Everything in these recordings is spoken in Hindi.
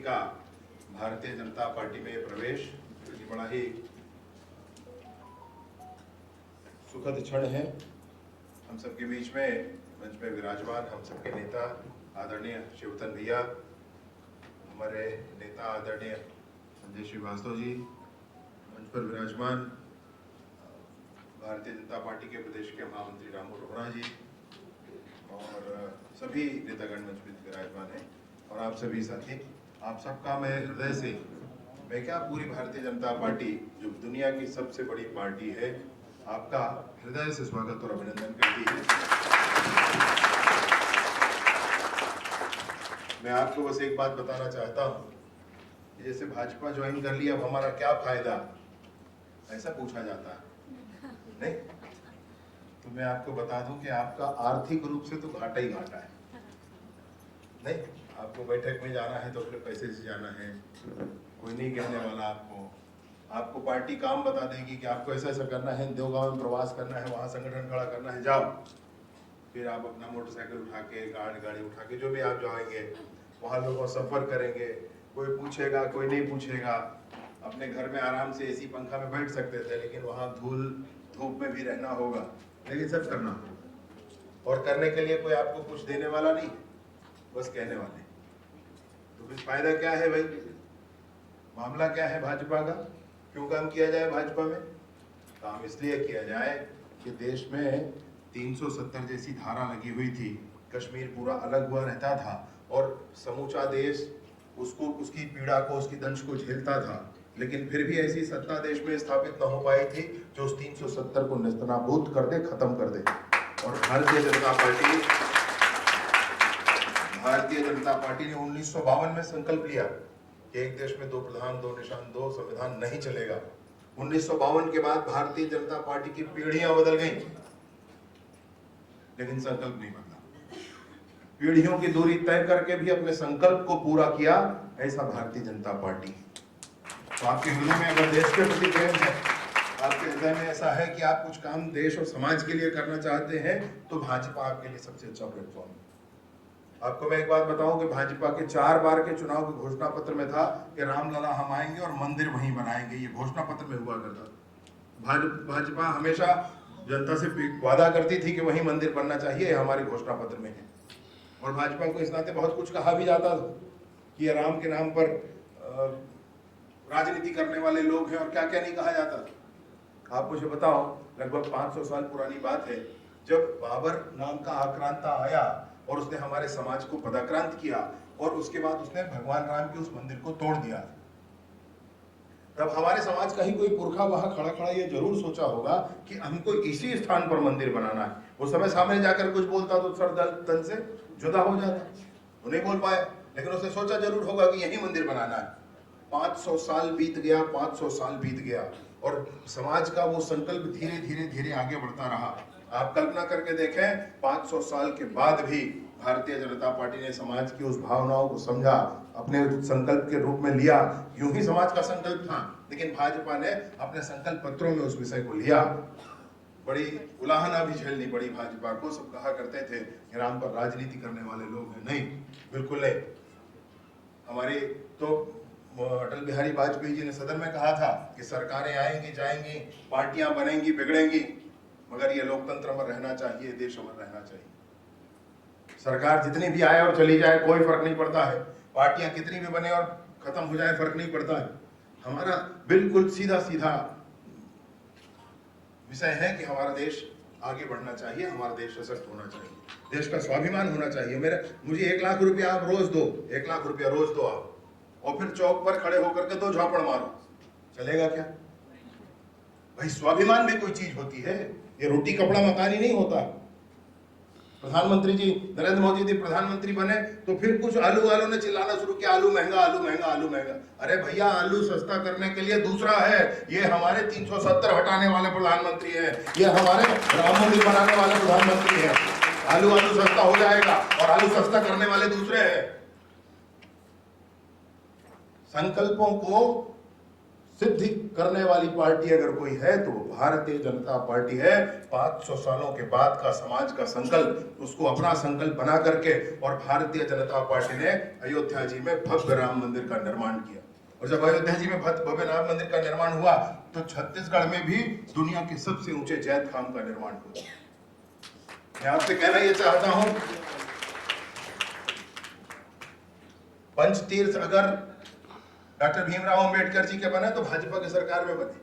का भारतीय जनता पार्टी में प्रवेश ये बड़ा ही सुखद क्षण है। हम सबके बीच में मंच में विराजमान हम सबके नेता आदरणीय शिवतन भैया, हमारे नेता आदरणीय संजय श्रीवास्तव जी, मंच पर विराजमान भारतीय जनता पार्टी के प्रदेश के महामंत्री रामू रोहरा जी और सभी नेतागण मंच में विराजमान हैं और आप सभी साथी, आप सबका मैं हृदय से, मैं क्या पूरी भारतीय जनता पार्टी जो दुनिया की सबसे बड़ी पार्टी है, आपका हृदय से स्वागत और अभिनंदन करती है। मैं आपको बस एक बात बताना चाहता हूँ, जैसे भाजपा ज्वाइन कर लिया अब हमारा क्या फायदा, ऐसा पूछा जाता है नहीं, तो मैं आपको बता दूं कि आपका आर्थिक रूप से तो घाटा ही घाटा है। नहीं, आपको बैठक में जाना है तो फिर पैसे से जाना है, कोई नहीं कहने वाला आपको पार्टी काम बता देगी कि आपको ऐसा ऐसा करना है, देवगांव में प्रवास करना है, वहाँ संगठन खड़ा करना है, जाओ। फिर आप अपना मोटरसाइकिल उठा के गाड़ी उठा के जो भी आप जाएंगे वहाँ लोगों सफर करेंगे, कोई पूछेगा कोई नहीं पूछेगा। अपने घर में आराम से एसी पंखा में बैठ सकते थे, लेकिन वहाँ धूल धूप में भी रहना होगा, लेकिन सब करना होगा और करने के लिए कोई आपको कुछ देने वाला नहीं, बस कहने वाले। तो फिर फायदा क्या है भाई? मामला क्या है भाजपा का? क्यों काम किया जाए भाजपा में? काम इसलिए किया जाए कि देश में 370 जैसी धारा लगी हुई थी, कश्मीर पूरा अलग हुआ रहता था और समूचा देश उसको, उसकी पीड़ा को, उसकी दंश को झेलता था, लेकिन फिर भी ऐसी सत्ता देश में स्थापित न हो पाई थी जो उस 370 को नेस्तनाबूद कर दे, खत्म कर दे। और भारतीय जनता पार्टी ने 1952 में संकल्प लिया कि एक देश में 2 प्रधान 2 निशान 2 संविधान नहीं चलेगा। 1952 के बाद भारतीय जनता पार्टी की पीढ़ियां बदल गई, लेकिन संकल्प नहीं बदला। पीढ़ियों की दूरी तय करके भी अपने संकल्प को पूरा किया, ऐसा भारतीय जनता पार्टी। तो आपके हृदय में अगर देश के प्रति प्रेम है, आपके हृदय में ऐसा है कि आप कुछ काम देश और समाज के लिए करना चाहते हैं, तो भाजपा आपके लिए सबसे अच्छा प्लेटफॉर्म है। आपको मैं एक बात बताऊं कि भाजपा के 4 बार के चुनाव के घोषणा पत्र में था कि रामलला हम आएंगे और मंदिर वहीं बनाएंगे, ये घोषणा पत्र में हुआ करता। भाजपा हमेशा जनता से वादा करती थी कि वहीं मंदिर बनना चाहिए, हमारे घोषणा पत्र में है। और भाजपा को इस नाते बहुत कुछ कहा भी जाता था कि राम के नाम पर राजनीति करने वाले लोग हैं और क्या क्या नहीं कहा जाता। आप मुझे बताओ, लगभग 500 साल पुरानी बात है, जब बाबर नाम का आक्रांता आया और उसने हमारे समाज को पदाक्रांत किया और उसके बाद उसने भगवान राम के उस मंदिर को तोड़ दिया, तब हमारे समाज का ही कोई पुरखा वहां खड़ा खड़ा ये जरूर सोचा होगा कि हमको इसी स्थान पर मंदिर बनाना है। उस समय सामने जाकर कुछ बोलता तो सर तन से जुदा हो जाता, वो नहीं बोल पाया, लेकिन उसने सोचा जरूर होगा कि यही मंदिर बनाना है। 500 साल बीत गया, 500 साल बीत गया और समाज का वो संकल्प धीरे धीरे धीरे आगे बढ़ता रहा। आप कल्पना करके देखें, 500 साल के बाद भी भारतीय जनता पार्टी ने समाज की उस भावनाओं को समझा, अपने संकल्प के रूप में लिया। यूं ही समाज का संकल्प था, लेकिन भाजपा ने अपने संकल्प पत्रों में उस विषय को लिया। बड़ी उलाहना भी झेलनी पड़ी भाजपा को। सब कहा करते थे कि राम पर राजनीति करने वाले लोग हैं, नहीं, बिल्कुल नहीं। हमारे तो अटल बिहारी वाजपेयी जी ने सदन में कहा था कि सरकारें आएंगी जाएंगी, पार्टियां बनेंगी बिगड़ेंगी, मगर ये लोकतंत्र अमर रहना चाहिए, देश अमर रहना चाहिए। सरकार जितनी भी आए और चली जाए कोई फर्क नहीं पड़ता है, पार्टियां कितनी भी बने और खत्म हो जाए फर्क नहीं पड़ता है। हमारा बिल्कुल सीधा सीधा विषय है कि हमारा देश आगे बढ़ना चाहिए, हमारा देश सशक्त होना चाहिए, देश का स्वाभिमान होना चाहिए। मुझे 1 लाख रुपया आप रोज दो, 1 लाख रुपया रोज दो आप, और फिर चौक पर खड़े होकर के 2 झापड़ मारो, चलेगा क्या भाई? स्वाभिमान भी कोई चीज होती है, ये रोटी कपड़ा मकान ही नहीं होता। प्रधानमंत्री जी नरेंद्र मोदी जी प्रधानमंत्री बने तो फिर कुछ आलू वालों ने चिल्लाना शुरू किया, आलू महंगा, आलू महंगा, आलू महंगा। अरे भैया, आलू सस्ता करने के लिए दूसरा है, ये हमारे 370 हटाने वाले प्रधानमंत्री हैं, ये हमारे राम मंदिर बनाने वाले प्रधानमंत्री हैं। आलू सस्ता हो जाएगा और आलू सस्ता करने वाले दूसरे हैं। संकल्पों को सिद्धि करने वाली पार्टी अगर कोई है तो वो भारतीय जनता पार्टी है। 500 सालों के बाद का समाज का संकल्प, उसको अपना संकल्प बना करके और भारतीय जनता पार्टी ने अयोध्या जी में भव्य राम मंदिर का निर्माण किया। और जब अयोध्या जी में भव्य राम मंदिर का निर्माण हुआ तो छत्तीसगढ़ में भी दुनिया के सबसे ऊंचे जैत खाम का निर्माण हुआ। मैं आपसे कहना यह चाहता हूं, पंचतीर्थ अगर डॉक्टर भीमराव अंबेडकर जी के बने तो भाजपा की सरकार में बने।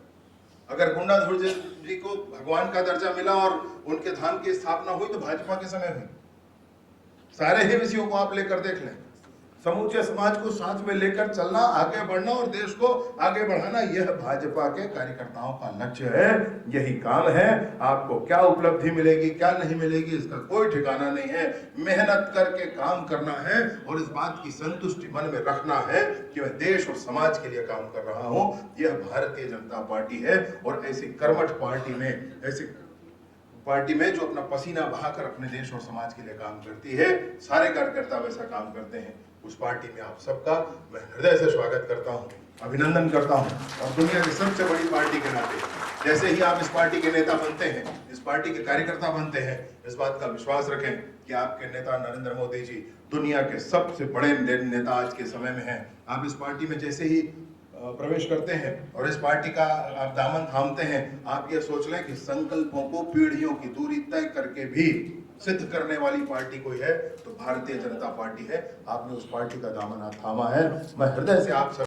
अगर गुंडाधुर जी को भगवान का दर्जा मिला और उनके धाम की स्थापना हुई तो भाजपा के समय हुई। सारे ही विषयों को आप लेकर देख लें, समूचे समाज को साथ में लेकर चलना, आगे बढ़ना और देश को आगे बढ़ाना, यह भाजपा के कार्यकर्ताओं का लक्ष्य है, यही काम है। आपको क्या उपलब्धि मिलेगी क्या नहीं मिलेगी इसका कोई ठिकाना नहीं है। मेहनत करके काम करना है और इस बात की संतुष्टि मन में रखना है कि मैं देश और समाज के लिए काम कर रहा हूं। यह भारतीय जनता पार्टी है और ऐसी कर्मठ पार्टी में, ऐसी पार्टी में जो अपना पसीना बहाकर अपने देश और समाज के लिए काम करती है, सारे कार्यकर्ता वैसा काम करते हैं, उस पार्टी में आप सबका मैं हृदय से स्वागत करता हूं, अभिनंदन करता हूं। और दुनिया की सबसे बड़ी पार्टी के नाते जैसे ही आप इस पार्टी के नेता बनते हैं, इस पार्टी के कार्यकर्ता बनते हैं, इस बात का विश्वास रखें कि आपके नेता नरेंद्र मोदी जी दुनिया के सबसे बड़े नेता आज के समय में हैं। आप इस पार्टी में जैसे ही प्रवेश करते हैं और इस पार्टी का आप दामन थामते हैं, आप ये सोच लें कि संकल्पों को पीढ़ियों की दूरी तय करके भी सिद्ध करने वाली पार्टी कोई है तो भारतीय जनता पार्टी है। आपने उस पार्टी का दामन थामा है। मैं हृदय से आप सब